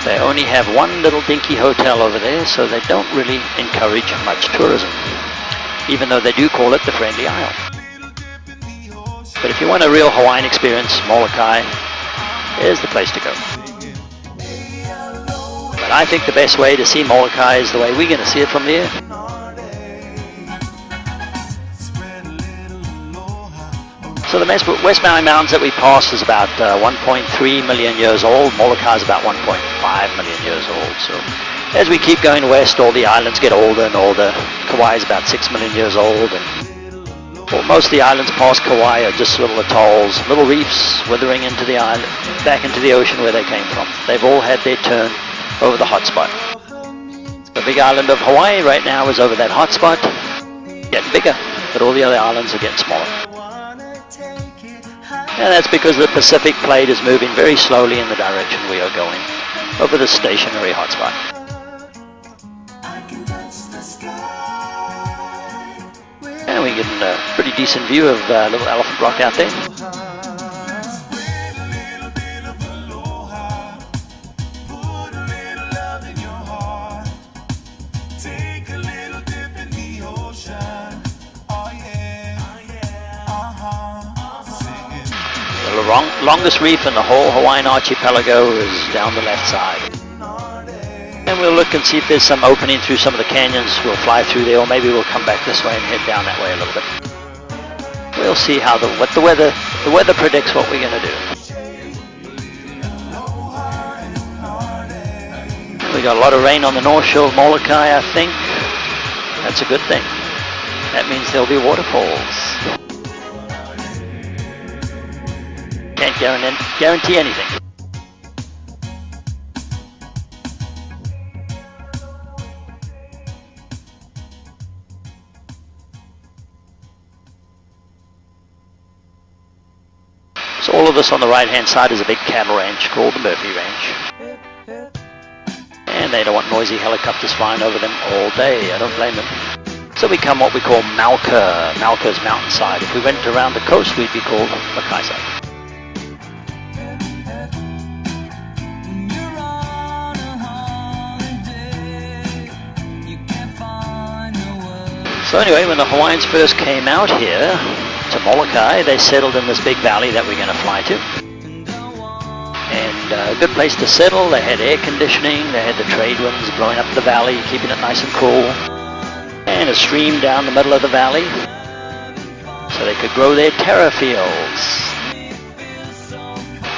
They only have one little dinky hotel over there, so they don't really encourage much tourism, even though they do call it the Friendly Isle. But if you want a real Hawaiian experience, Molokai is the place to go. But I think the best way to see Molokai is the way we're going to see it from there. So the West Maui Mountains that we passed is about 1.3 million years old. Molokai is about 1.5 million years old. So as we keep going west, all the islands get older and older. Kauai is about 6 million years old. And well, most of the islands past Kauai are just little atolls, little reefs withering into the island, back into the ocean where they came from. They've all had their turn over the hotspot. The big island of Hawaii right now is over that hotspot, getting bigger, but all the other islands are getting smaller. And that's because the Pacific plate is moving very slowly in the direction we are going, over the stationary hotspot. And we get a pretty decent view of Little Elephant Rock out there. The longest reef in the whole Hawaiian archipelago is down the left side. And we'll look and see if there's some opening through some of the canyons. We'll fly through there, or maybe we'll come back this way and head down that way a little bit. We'll see how the weather predicts what we're going to do. We got a lot of rain on the north shore of Molokai, I think. That's a good thing. That means there'll be waterfalls. Can't guarantee anything. So all of this on the right hand side is a big cattle ranch called the Murphy Ranch. And they don't want noisy helicopters flying over them all day. I don't blame them. So we come what we call Mauka. Mauka's mountainside. If we went around the coast, we'd be called Makai side. So anyway, when the Hawaiians first came out here to Molokai, they settled in this big valley that we're going to fly to. And a good place to settle. They had air conditioning, they had the trade winds blowing up the valley, keeping it nice and cool. And a stream down the middle of the valley, so they could grow their tara fields.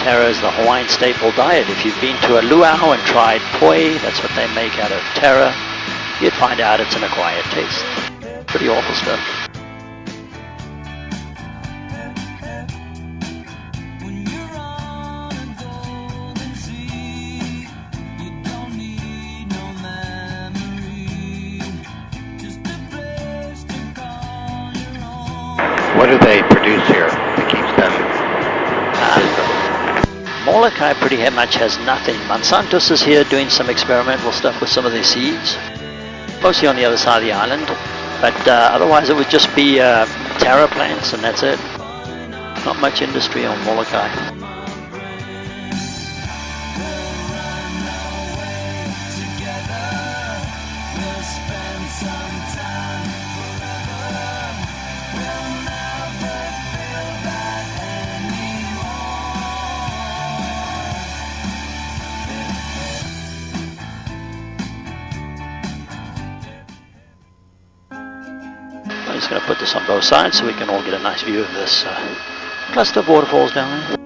Tara is the Hawaiian staple diet. If you've been to a luau and tried poi, that's what they make out of tara, you'd find out it's an acquired taste. Pretty awful stuff. What do they produce here that keeps them? Molokai pretty much has nothing. Monsanto's is here doing some experimental stuff with some of their seeds, mostly on the other side of the island. But otherwise it would just be taro plants, and that's it. Not much industry on Molokai. I'm just going to put this on both sides so we can all get a nice view of this cluster of waterfalls down there.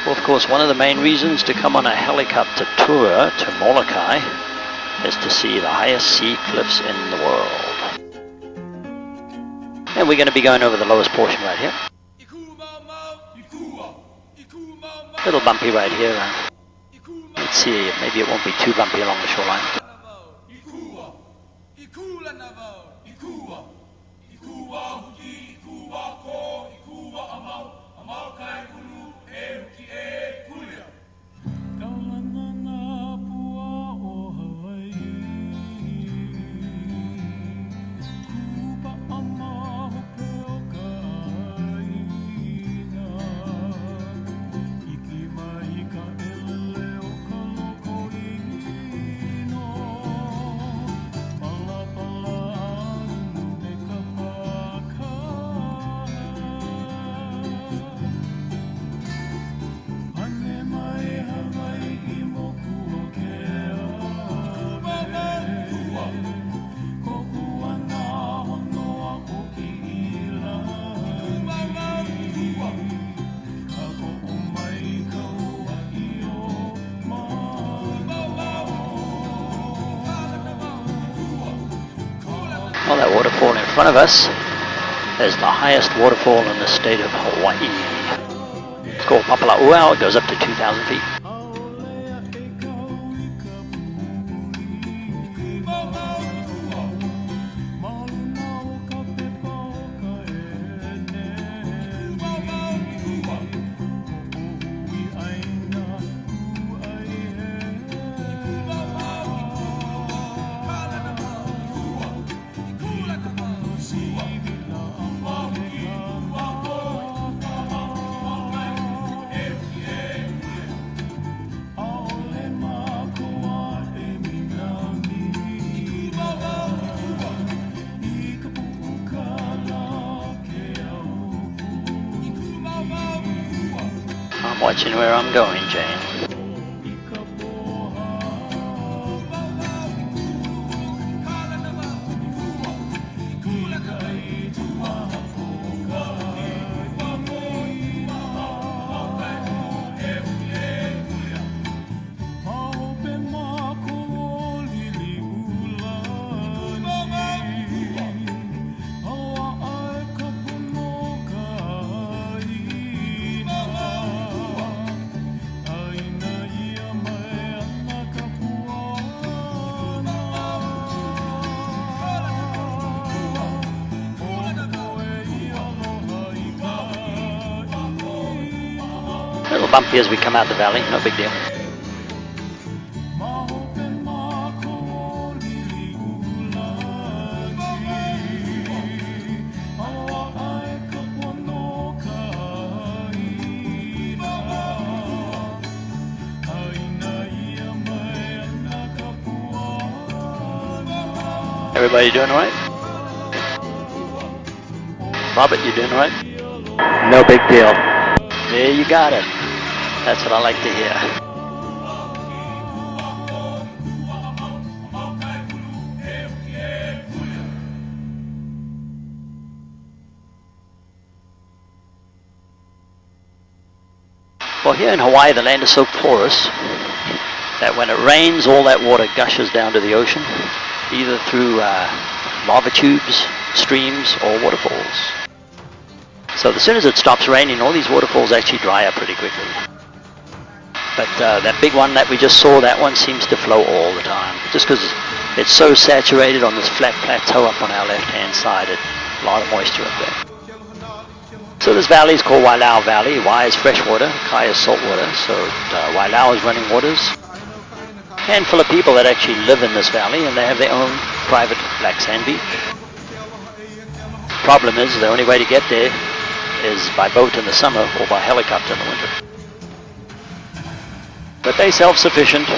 Well, of course, one of the main reasons to come on a helicopter tour to Molokai is to see the highest sea cliffs in the world. And we're going to be going over the lowest portion right here. A little bumpy right here. Let's see, maybe it won't be too bumpy along the shoreline. Well, that waterfall in front of us is the highest waterfall in the state of Hawaii. It's called Papala'ua. It goes up to 2,000 feet. I'm watching where I'm going, Jane. A little bumpy as we come out the valley, no big deal. Everybody doing all right? Robert, you doing all right? No big deal. There you got it. That's what I like to hear. Well, here in Hawaii, the land is so porous that when it rains, all that water gushes down to the ocean, either through lava tubes, streams, or waterfalls. So as soon as it stops raining, all these waterfalls actually dry up pretty quickly. But that big one that we just saw, that one seems to flow all the time. Just because it's so saturated on this flat plateau up on our left-hand side, a lot of moisture up there. So this valley is called Wailau Valley. Wai is fresh water, Kai is salt water. So Wailau is running waters. Handful of people that actually live in this valley, and they have their own private black sand beach. Problem is, the only way to get there is by boat in the summer or by helicopter in the winter. But they're self-sufficient,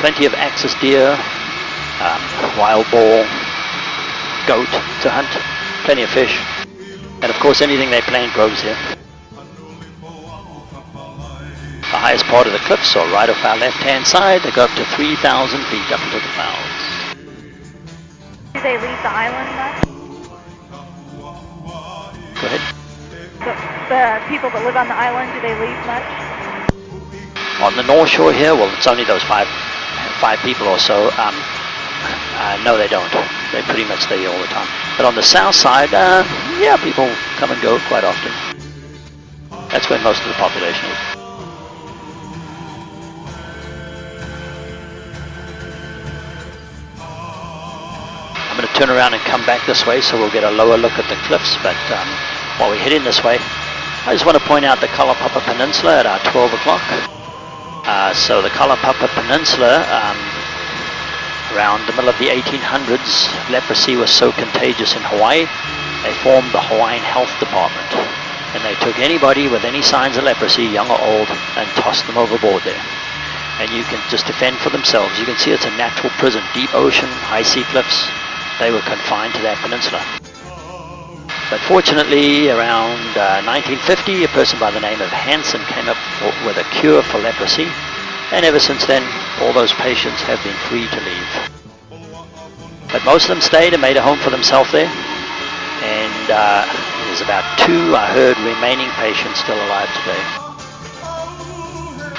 plenty of axis deer, wild boar, goat to hunt, plenty of fish, and of course anything they plant grows here. The highest part of the cliffs are right off our left-hand side. They go up to 3,000 feet up into the clouds. Do they leave the island much? Go ahead. The people that live on the island, do they leave much? On the North Shore here, well, it's only those five people or so. No, they don't. They pretty much stay here all the time. But on the south side, yeah, people come and go quite often. That's where most of the population is. I'm going to turn around and come back this way so we'll get a lower look at the cliffs, but while we're heading this way, I just want to point out the Kalapapa Peninsula at our 12 o'clock. So the Kalapapa Peninsula, around the middle of the 1800s, leprosy was so contagious in Hawaii, they formed the Hawaiian Health Department. And they took anybody with any signs of leprosy, young or old, and tossed them overboard there. And you can just defend for themselves. You can see it's a natural prison, deep ocean, high sea cliffs. They were confined to that peninsula. But fortunately, around 1950, a person by the name of Hansen came up with a cure for leprosy. And ever since then, all those patients have been free to leave. But most of them stayed and made a home for themselves there. And there's about 2, I heard, remaining patients still alive today.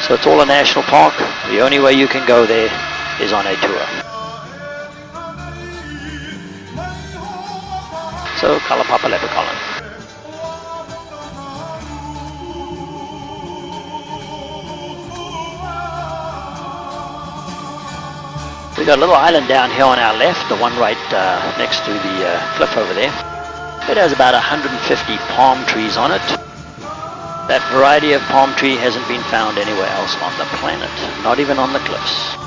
So it's all a national park. The only way you can go there is on a tour. So Kalapapa Leper Colony. We got a little island down here on our left, the one right next to the cliff over there. It has about 150 palm trees on it. That variety of palm tree hasn't been found anywhere else on the planet, not even on the cliffs.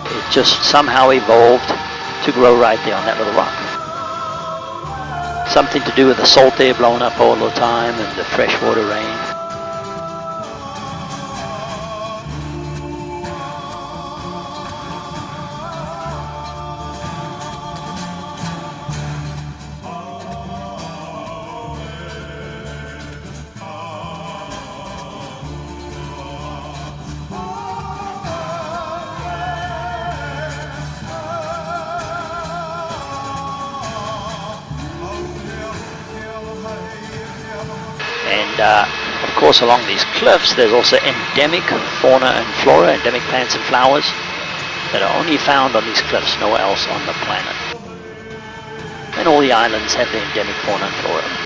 It just somehow evolved to grow right there on that little rock. Something to do with the salt air blowing up all the time and the freshwater rain. And of course along these cliffs there's also endemic fauna and flora, endemic plants and flowers that are only found on these cliffs, nowhere else on the planet. And all the islands have the endemic fauna and flora.